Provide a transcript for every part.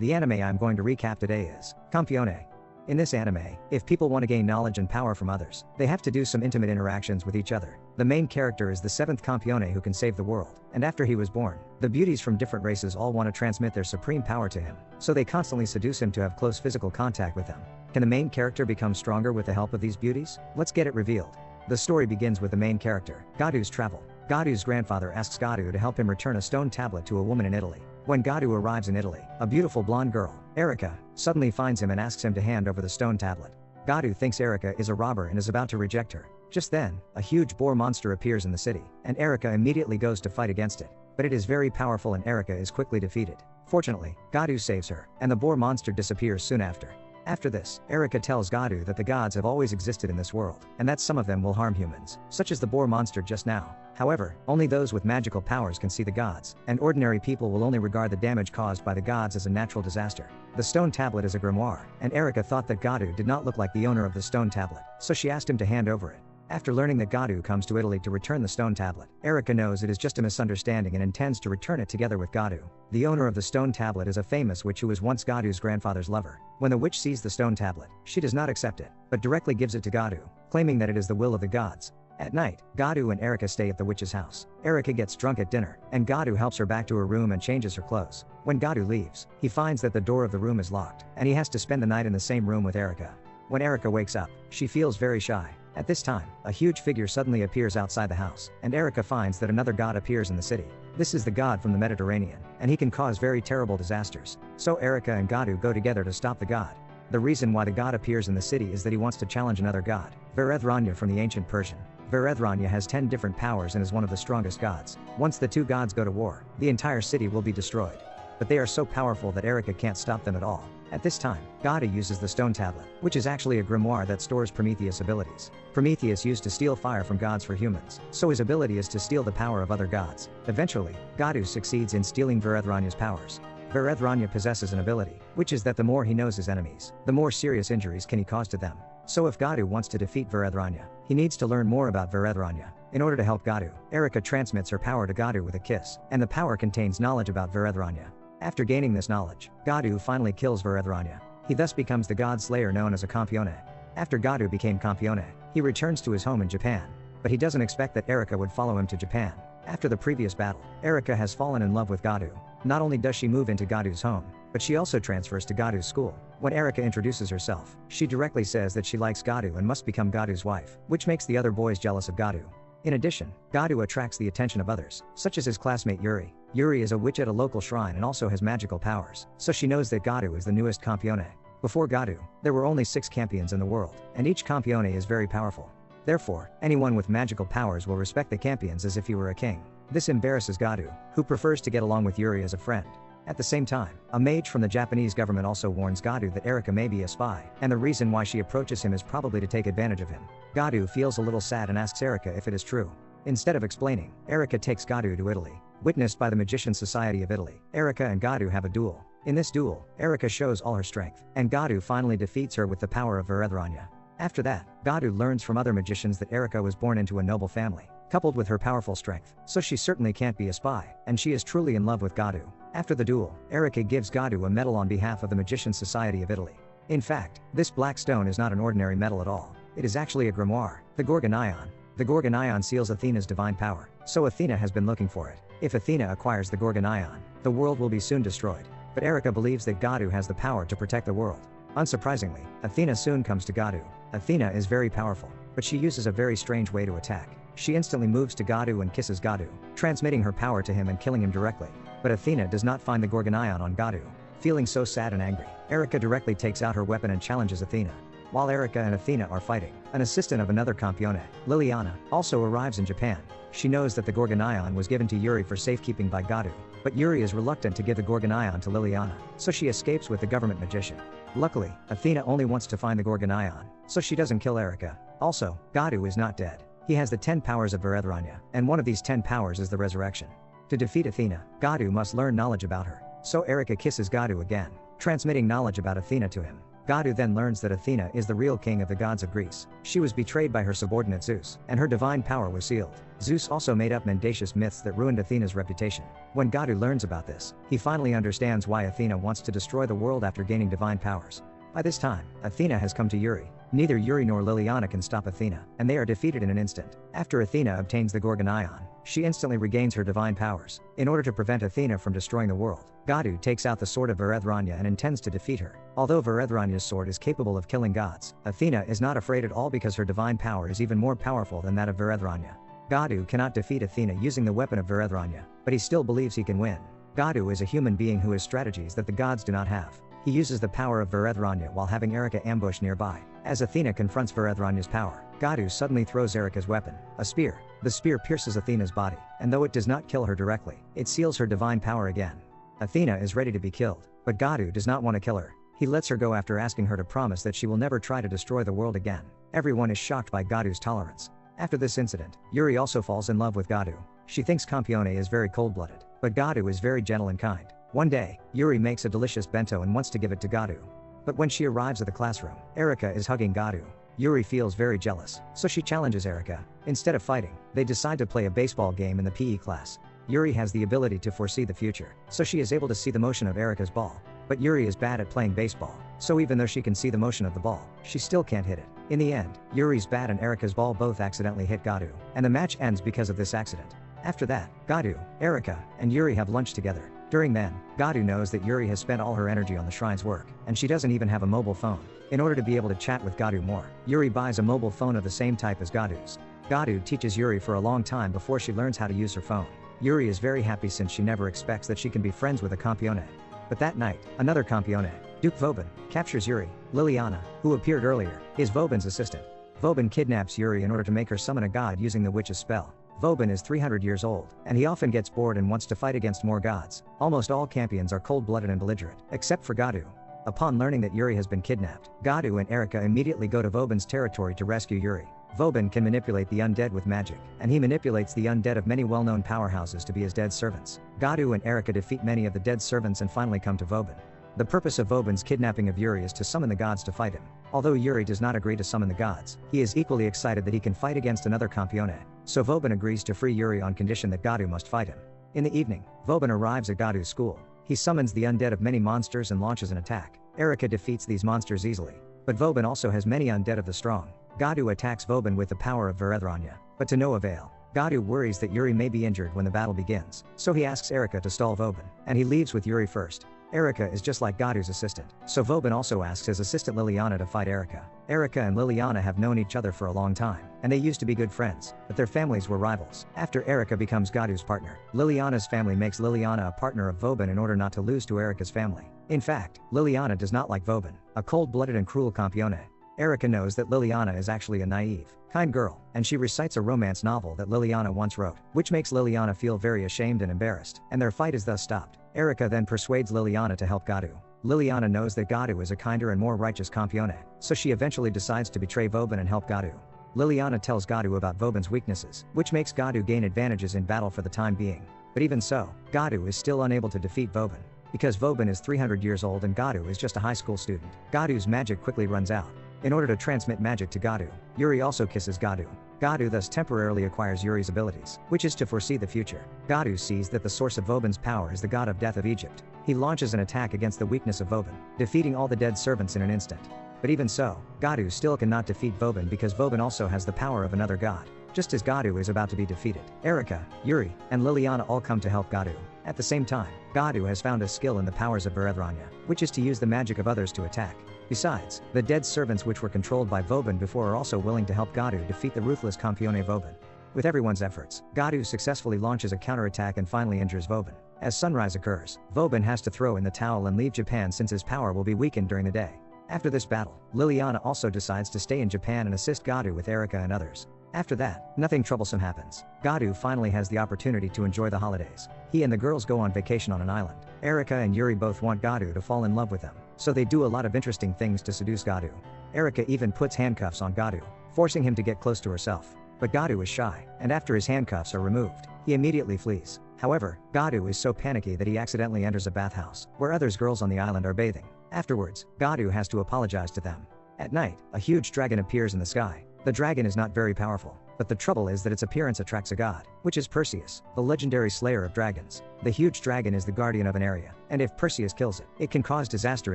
The anime I'm going to recap today is Campione. In this anime, if people want to gain knowledge and power from others, they have to do some intimate interactions with each other. The main character is the 7th Campione who can save the world, and after he was born, the beauties from different races all want to transmit their supreme power to him, so they constantly seduce him to have close physical contact with them. Can the main character become stronger with the help of these beauties? Let's get it revealed. The story begins with the main character, Gadu's travel. Gadu's grandfather asks Gadu to help him return a stone tablet to a woman in Italy. When Gadu arrives in Italy, a beautiful blonde girl, Erica, suddenly finds him and asks him to hand over the stone tablet. Gadu thinks Erica is a robber and is about to reject her. Just then, a huge boar monster appears in the city, and Erica immediately goes to fight against it. But it is very powerful and Erica is quickly defeated. Fortunately, Gadu saves her, and the boar monster disappears soon after. After this, Erica tells Gadu that the gods have always existed in this world, and that some of them will harm humans, such as the boar monster just now. However, only those with magical powers can see the gods, and ordinary people will only regard the damage caused by the gods as a natural disaster. The stone tablet is a grimoire, and Erica thought that Gadu did not look like the owner of the stone tablet, so she asked him to hand over it. After learning that Gadu comes to Italy to return the stone tablet, Erica knows it is just a misunderstanding and intends to return it together with Gadu. The owner of the stone tablet is a famous witch who was once Gadu's grandfather's lover. When the witch sees the stone tablet, she does not accept it, but directly gives it to Gadu, claiming that it is the will of the gods. At night, Gadu and Erica stay at the witch's house. Erica gets drunk at dinner, and Gadu helps her back to her room and changes her clothes. When Gadu leaves, he finds that the door of the room is locked, and he has to spend the night in the same room with Erica. When Erica wakes up, she feels very shy. At this time, a huge figure suddenly appears outside the house, and Erica finds that another god appears in the city. This is the god from the Mediterranean, and he can cause very terrible disasters. So Erica and Gadu go together to stop the god. The reason why the god appears in the city is that he wants to challenge another god, Varethranya from the ancient Persian. Varethranya has 10 different powers and is one of the strongest gods. Once the two gods go to war, the entire city will be destroyed. But they are so powerful that Erica can't stop them at all. At this time, Gadu uses the stone tablet, which is actually a grimoire that stores Prometheus' abilities. Prometheus used to steal fire from gods for humans, so his ability is to steal the power of other gods. Eventually, Gadu succeeds in stealing Varethrania's powers. Varethranya possesses an ability, which is that the more he knows his enemies, the more serious injuries can he cause to them. So if Gadu wants to defeat Varethranya, he needs to learn more about Varethranya. In order to help Gadu, Erica transmits her power to Gadu with a kiss, and the power contains knowledge about Varethranya. After gaining this knowledge, Gadu finally kills Varethranya. He thus becomes the god slayer known as a Campione. After Gadu became Campione, he returns to his home in Japan. But he doesn't expect that Erica would follow him to Japan. After the previous battle, Erica has fallen in love with Gadu. Not only does she move into Gadu's home, but she also transfers to Gadu's school. When Erica introduces herself, she directly says that she likes Gadu and must become Gadu's wife, which makes the other boys jealous of Gadu. In addition, Gadu attracts the attention of others, such as his classmate Yuri. Yuri is a witch at a local shrine and also has magical powers, so she knows that Gadu is the newest Campione. Before Gadu, there were only 6 Campions in the world, and each Campione is very powerful. Therefore, anyone with magical powers will respect the Campions as if he were a king. This embarrasses Gadu, who prefers to get along with Yuri as a friend. At the same time, a mage from the Japanese government also warns Gadu that Erica may be a spy, and the reason why she approaches him is probably to take advantage of him. Gadu feels a little sad and asks Erica if it is true. Instead of explaining, Erica takes Gadu to Italy. Witnessed by the Magician Society of Italy, Erica and Gadu have a duel. In this duel, Erica shows all her strength, and Gadu finally defeats her with the power of Varethranya. After that, Gadu learns from other magicians that Erica was born into a noble family, coupled with her powerful strength, so she certainly can't be a spy, and she is truly in love with Gadu. After the duel, Erica gives Gadu a medal on behalf of the Magician Society of Italy. In fact, this black stone is not an ordinary medal at all. It is actually a grimoire, the Gorgonion. The Gorgonion seals Athena's divine power, so Athena has been looking for it. If Athena acquires the Gorgonion, the world will be soon destroyed. But Erica believes that Gadu has the power to protect the world. Unsurprisingly, Athena soon comes to Gadu. Athena is very powerful, but she uses a very strange way to attack. She instantly moves to Gadu and kisses Gadu, transmitting her power to him and killing him directly. But Athena does not find the Gorgonion on Gadu. Feeling so sad and angry, Erica directly takes out her weapon and challenges Athena. While Erica and Athena are fighting, an assistant of another Campione, Liliana, also arrives in Japan. She knows that the Gorgonion was given to Yuri for safekeeping by Gadu, but Yuri is reluctant to give the Gorgonion to Liliana, so she escapes with the government magician. Luckily, Athena only wants to find the Gorgonion, so she doesn't kill Erica. Also, Gadu is not dead. He has the 10 powers of Varethranya, and one of these 10 powers is the resurrection. To defeat Athena, Gadu must learn knowledge about her, so Erica kisses Gadu again, transmitting knowledge about Athena to him. Gadu then learns that Athena is the real king of the gods of Greece. She was betrayed by her subordinate Zeus, and her divine power was sealed. Zeus also made up mendacious myths that ruined Athena's reputation. When Gadu learns about this, he finally understands why Athena wants to destroy the world after gaining divine powers. By this time, Athena has come to Yuri. Neither Yuri nor Liliana can stop Athena, and they are defeated in an instant. After Athena obtains the Gorgon Ion, she instantly regains her divine powers. In order to prevent Athena from destroying the world, Gadu takes out the sword of Varethrania and intends to defeat her. Although Varethrania's sword is capable of killing gods, Athena is not afraid at all because her divine power is even more powerful than that of Varethrania. Gadu cannot defeat Athena using the weapon of Varethrania, but he still believes he can win. Gadu is a human being who has strategies that the gods do not have. He uses the power of Varethrania while having Erica ambush nearby. As Athena confronts Varethrania's power, Gadu suddenly throws Erica's weapon, a spear. The spear pierces Athena's body, and though it does not kill her directly, it seals her divine power again. Athena is ready to be killed, but Gadu does not want to kill her. He lets her go after asking her to promise that she will never try to destroy the world again. Everyone is shocked by Gadu's tolerance. After this incident, Yuri also falls in love with Gadu. She thinks Campione is very cold-blooded, but Gadu is very gentle and kind. One day, Yuri makes a delicious bento and wants to give it to Gadu. But when she arrives at the classroom, Erica is hugging Gadu. Yuri feels very jealous, so she challenges Erica. Instead of fighting, they decide to play a baseball game in the PE class. Yuri has the ability to foresee the future, so she is able to see the motion of Erica's ball. But Yuri is bad at playing baseball, so even though she can see the motion of the ball, she still can't hit it. In the end, Yuri's bat and Erica's ball both accidentally hit Gadu, and the match ends because of this accident. After that, Gadu, Erica, and Yuri have lunch together. During then, Gadu knows that Yuri has spent all her energy on the shrine's work, and she doesn't even have a mobile phone. In order to be able to chat with Gadu more, Yuri buys a mobile phone of the same type as Gadu's. Gadu teaches Yuri for a long time before she learns how to use her phone. Yuri is very happy since she never expects that she can be friends with a Campione. But that night, another Campione, Duke Vobin, captures Yuri. Liliana, who appeared earlier, is Vobin's assistant. Vobin kidnaps Yuri in order to make her summon a god using the witch's spell. Vobin is 300 years old, and he often gets bored and wants to fight against more gods. Almost all Campions are cold-blooded and belligerent, except for Gadu. Upon learning that Yuri has been kidnapped, Gadu and Erica immediately go to Vobin's territory to rescue Yuri. Vobin can manipulate the undead with magic, and he manipulates the undead of many well-known powerhouses to be his dead servants. Gadu and Erica defeat many of the dead servants and finally come to Vobin. The purpose of Vobin's kidnapping of Yuri is to summon the gods to fight him. Although Yuri does not agree to summon the gods, he is equally excited that he can fight against another Campione. So Vobin agrees to free Yuri on condition that Gadu must fight him. In the evening, Vobin arrives at Gadu's school. He summons the undead of many monsters and launches an attack. Erica defeats these monsters easily. But Vobin also has many undead of the strong. Gadu attacks Vobin with the power of Varethrania, but to no avail. Gadu worries that Yuri may be injured when the battle begins, so he asks Erica to stall Vobin, and he leaves with Yuri first. Erica is just like Gadu's assistant, so Vobin also asks his assistant Liliana to fight Erica. Erica and Liliana have known each other for a long time, and they used to be good friends, but their families were rivals. After Erica becomes Gadu's partner, Liliana's family makes Liliana a partner of Vobin in order not to lose to Erica's family. In fact, Liliana does not like Vobin, a cold-blooded and cruel Campione. Erica knows that Liliana is actually a naive, kind girl, and she recites a romance novel that Liliana once wrote, which makes Liliana feel very ashamed and embarrassed, and their fight is thus stopped. Erica then persuades Liliana to help Gadu. Liliana knows that Gadu is a kinder and more righteous Campione, so she eventually decides to betray Vobin and help Gadu. Liliana tells Gadu about Vobin's weaknesses, which makes Gadu gain advantages in battle for the time being. But even so, Gadu is still unable to defeat Vobin. Because Vobin is 300 years old and Gadu is just a high school student, Gadu's magic quickly runs out. In order to transmit magic to Gadu, Yuri also kisses Gadu. Gadu thus temporarily acquires Yuri's abilities, which is to foresee the future. Gadu sees that the source of Vobin's power is the god of death of Egypt. He launches an attack against the weakness of Vobin, defeating all the dead servants in an instant. But even so, Gadu still cannot defeat Vobin because Vobin also has the power of another god. Just as Gadu is about to be defeated, Erica, Yuri, and Liliana all come to help Gadu. At the same time, Gadu has found a skill in the powers of Varethrania, which is to use the magic of others to attack. Besides, the dead servants which were controlled by Vobin before are also willing to help Gadu defeat the ruthless Campione Vobin. With everyone's efforts, Gadu successfully launches a counterattack and finally injures Vobin. As sunrise occurs, Vobin has to throw in the towel and leave Japan since his power will be weakened during the day. After this battle, Liliana also decides to stay in Japan and assist Gadu with Erica and others. After that, nothing troublesome happens. Gadu finally has the opportunity to enjoy the holidays. He and the girls go on vacation on an island. Erica and Yuri both want Gadu to fall in love with them, so they do a lot of interesting things to seduce Gadu. Erica even puts handcuffs on Gadu, forcing him to get close to herself. But Gadu is shy, and after his handcuffs are removed, he immediately flees. However, Gadu is so panicky that he accidentally enters a bathhouse, where other girls on the island are bathing. Afterwards, Gadu has to apologize to them. At night, a huge dragon appears in the sky. The dragon is not very powerful, but the trouble is that its appearance attracts a god, which is Perseus, the legendary slayer of dragons. The huge dragon is the guardian of an area, and if Perseus kills it, it can cause disaster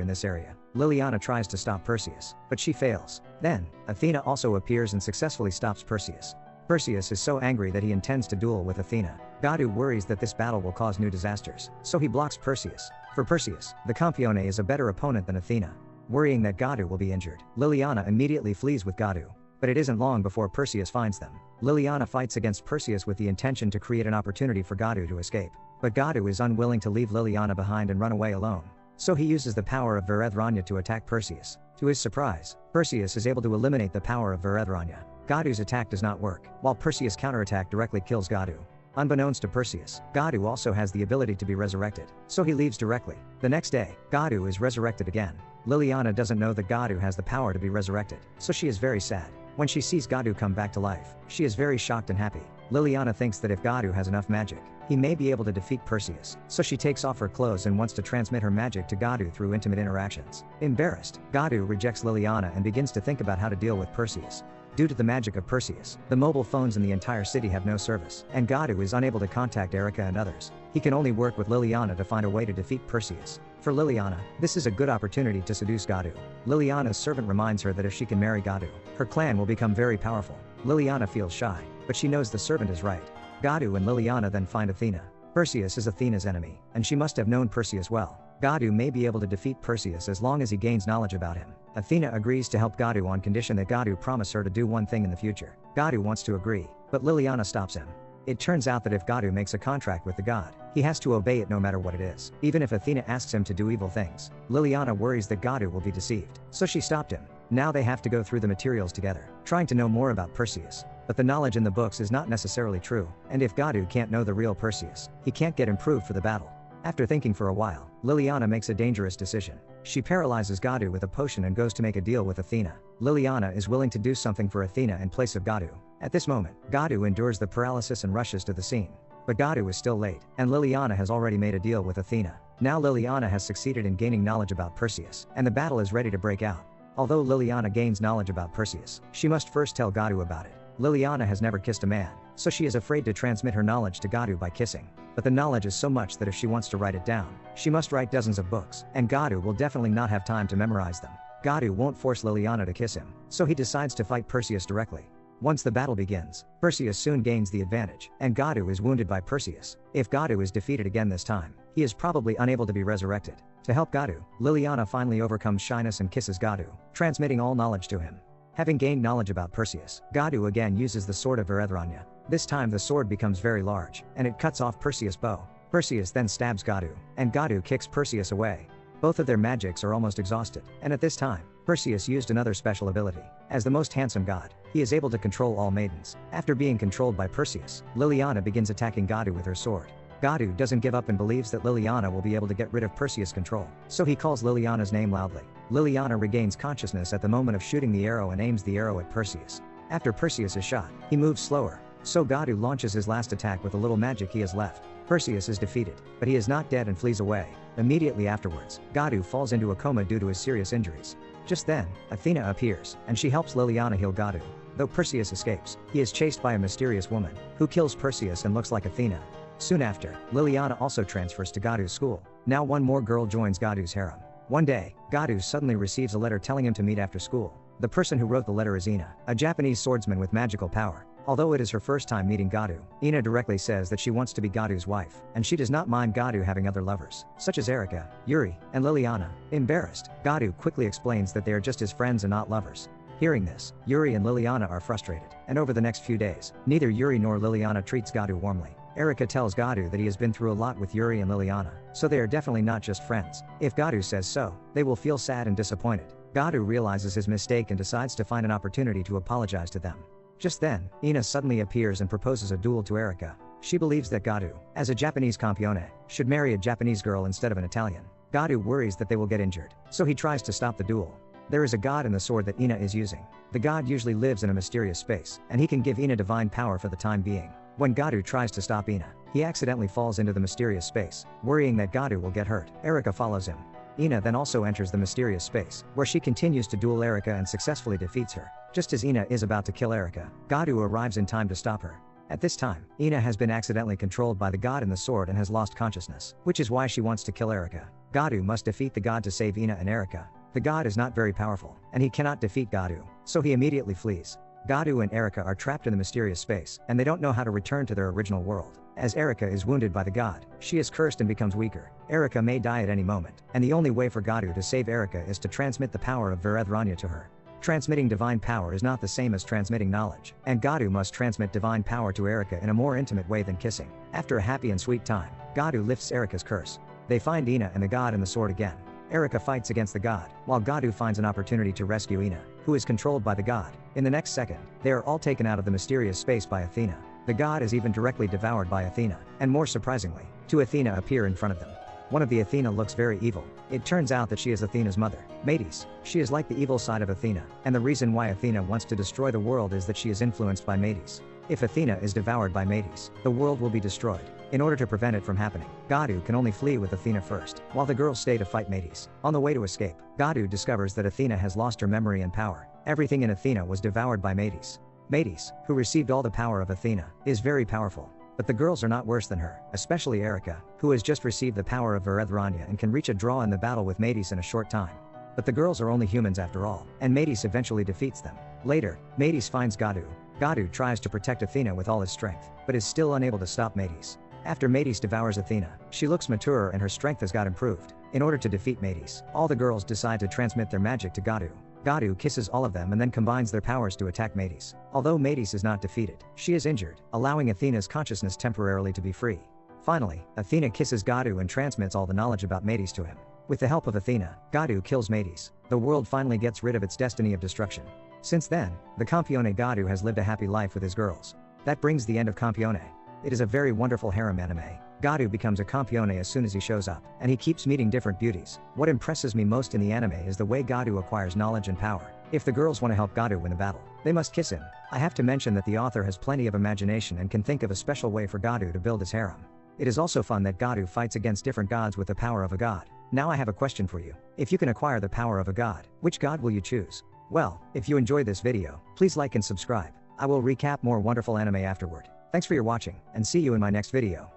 in this area. Liliana tries to stop Perseus, but she fails. Then, Athena also appears and successfully stops Perseus. Perseus is so angry that he intends to duel with Athena. Gadu worries that this battle will cause new disasters, so he blocks Perseus. For Perseus, the Campione is a better opponent than Athena. Worrying that Gadu will be injured, Liliana immediately flees with Gadu. But it isn't long before Perseus finds them. Liliana fights against Perseus with the intention to create an opportunity for Gadu to escape. But Gadu is unwilling to leave Liliana behind and run away alone. So he uses the power of Verethranya to attack Perseus. To his surprise, Perseus is able to eliminate the power of Verethranya. Gadu's attack does not work, while Perseus' counterattack directly kills Gadu. Unbeknownst to Perseus, Gadu also has the ability to be resurrected, so he leaves directly. The next day, Gadu is resurrected again. Liliana doesn't know that Gadu has the power to be resurrected, so she is very sad. When she sees Gadu come back to life, she is very shocked and happy. Liliana thinks that if Gadu has enough magic, he may be able to defeat Perseus, so she takes off her clothes and wants to transmit her magic to Gadu through intimate interactions. Embarrassed, Gadu rejects Liliana and begins to think about how to deal with Perseus. Due to the magic of Perseus, the mobile phones in the entire city have no service, and Gadu is unable to contact Erica and others. He can only work with Liliana to find a way to defeat Perseus. For Liliana, this is a good opportunity to seduce Gadu. Liliana's servant reminds her that if she can marry Gadu, her clan will become very powerful. Liliana feels shy, but she knows the servant is right. Gadu and Liliana then find Athena. Perseus is Athena's enemy, and she must have known Perseus well. Gadu may be able to defeat Perseus as long as he gains knowledge about him. Athena agrees to help Gadu on condition that Gadu promise her to do one thing in the future. Gadu wants to agree, but Liliana stops him. It turns out that if Gadu makes a contract with the god, he has to obey it no matter what it is, even if Athena asks him to do evil things. Liliana worries that Gadu will be deceived, so she stopped him. Now they have to go through the materials together, trying to know more about Perseus. But the knowledge in the books is not necessarily true, and if Gadu can't know the real Perseus, he can't get improved for the battle. After thinking for a while, Liliana makes a dangerous decision. She paralyzes Gadu with a potion and goes to make a deal with Athena. Liliana is willing to do something for Athena in place of Gadu. At this moment, Gadu endures the paralysis and rushes to the scene. But Gadu is still late, and Liliana has already made a deal with Athena. Now Liliana has succeeded in gaining knowledge about Perseus, and the battle is ready to break out. Although Liliana gains knowledge about Perseus, she must first tell Gadu about it. Liliana has never kissed a man, so she is afraid to transmit her knowledge to Gadu by kissing. But the knowledge is so much that if she wants to write it down, she must write dozens of books, and Gadu will definitely not have time to memorize them. Gadu won't force Liliana to kiss him, so he decides to fight Perseus directly. Once the battle begins, Perseus soon gains the advantage, and Gadu is wounded by Perseus. If Gadu is defeated again this time, he is probably unable to be resurrected. To help Gadu, Liliana finally overcomes shyness and kisses Gadu, transmitting all knowledge to him. Having gained knowledge about Perseus, Gadu again uses the sword of Verethranya. This time the sword becomes very large, and it cuts off Perseus' bow. Perseus then stabs Gadu, and Gadu kicks Perseus away. Both of their magics are almost exhausted, and at this time, Perseus used another special ability. As the most handsome god, he is able to control all maidens. After being controlled by Perseus, Liliana begins attacking Gadu with her sword. Gadu doesn't give up and believes that Liliana will be able to get rid of Perseus' control, so he calls Liliana's name loudly. Liliana regains consciousness at the moment of shooting the arrow and aims the arrow at Perseus. After Perseus is shot, he moves slower, so Gadu launches his last attack with the little magic he has left. Perseus is defeated, but he is not dead and flees away. Immediately afterwards, Gadu falls into a coma due to his serious injuries. Just then, Athena appears, and she helps Liliana heal Gadu. Though Perseus escapes, he is chased by a mysterious woman, who kills Perseus and looks like Athena. Soon after, Liliana also transfers to Gadu's school. Now one more girl joins Gadu's harem. One day, Gadu suddenly receives a letter telling him to meet after school. The person who wrote the letter is Ina, a Japanese swordsman with magical power. Although it is her first time meeting Gadu, Ina directly says that she wants to be Gadu's wife, and she does not mind Gadu having other lovers, such as Erica, Yuri, and Liliana. Embarrassed, Gadu quickly explains that they are just his friends and not lovers. Hearing this, Yuri and Liliana are frustrated, and over the next few days, neither Yuri nor Liliana treats Gadu warmly. Erica tells Gadu that he has been through a lot with Yuri and Liliana, so they are definitely not just friends. If Gadu says so, they will feel sad and disappointed. Gadu realizes his mistake and decides to find an opportunity to apologize to them. Just then, Ina suddenly appears and proposes a duel to Erica. She believes that Gadu, as a Japanese Campione, should marry a Japanese girl instead of an Italian. Gadu worries that they will get injured, so he tries to stop the duel. There is a god in the sword that Ina is using. The god usually lives in a mysterious space, and he can give Ina divine power for the time being. When Gadu tries to stop Ina, he accidentally falls into the mysterious space, worrying that Gadu will get hurt. Erika follows him. Ina then also enters the mysterious space, where she continues to duel Erika and successfully defeats her. Just as Ina is about to kill Erika, Gadu arrives in time to stop her. At this time, Ina has been accidentally controlled by the god in the sword and has lost consciousness, which is why she wants to kill Erika. Gadu must defeat the god to save Ina and Erika. The god is not very powerful, and he cannot defeat Gadu, so he immediately flees. Gadu and Erika are trapped in the mysterious space, and they don't know how to return to their original world. As Erika is wounded by the god, she is cursed and becomes weaker. Erika may die at any moment, and the only way for Gadu to save Erika is to transmit the power of Varedhranya to her. Transmitting divine power is not the same as transmitting knowledge, and Gadu must transmit divine power to Erika in a more intimate way than kissing. After a happy and sweet time, Gadu lifts Erika's curse. They find Ina and the god in the sword again. Erika fights against the god, while Gadu finds an opportunity to rescue Ina, who is controlled by the god. In the next second, they are all taken out of the mysterious space by Athena. The god is even directly devoured by Athena, and more surprisingly, two Athena appear in front of them. One of the Athena looks very evil. It turns out that she is Athena's mother, Medes. She is like the evil side of Athena, and the reason why Athena wants to destroy the world is that she is influenced by Medes. If Athena is devoured by Medes, the world will be destroyed. In order to prevent it from happening, Gadu can only flee with Athena first, while the girls stay to fight Medes. On the way to escape, Gadu discovers that Athena has lost her memory and power. Everything in Athena was devoured by Medes. Medes, who received all the power of Athena, is very powerful. But the girls are not worse than her, especially Erika, who has just received the power of Varedhranya and can reach a draw in the battle with Medes in a short time. But the girls are only humans after all, and Medes eventually defeats them. Later, Medes finds Gadu. Gadu tries to protect Athena with all his strength, but is still unable to stop Medes. After Medes devours Athena, she looks mature and her strength has got improved. In order to defeat Medes, all the girls decide to transmit their magic to Gadu. Gadu kisses all of them and then combines their powers to attack Medes. Although Medes is not defeated, she is injured, allowing Athena's consciousness temporarily to be free. Finally, Athena kisses Gadu and transmits all the knowledge about Medes to him. With the help of Athena, Gadu kills Medes. The world finally gets rid of its destiny of destruction. Since then, the Campione Gadu has lived a happy life with his girls. That brings the end of Campione. It is a very wonderful harem anime. Gadu becomes a Campione as soon as he shows up, and he keeps meeting different beauties. What impresses me most in the anime is the way Gadu acquires knowledge and power. If the girls want to help Gadu win a battle, they must kiss him. I have to mention that the author has plenty of imagination and can think of a special way for Gadu to build his harem. It is also fun that Gadu fights against different gods with the power of a god. Now I have a question for you. If you can acquire the power of a god, which god will you choose? Well, if you enjoyed this video, please like and subscribe. I will recap more wonderful anime afterward. Thanks for your watching, and see you in my next video.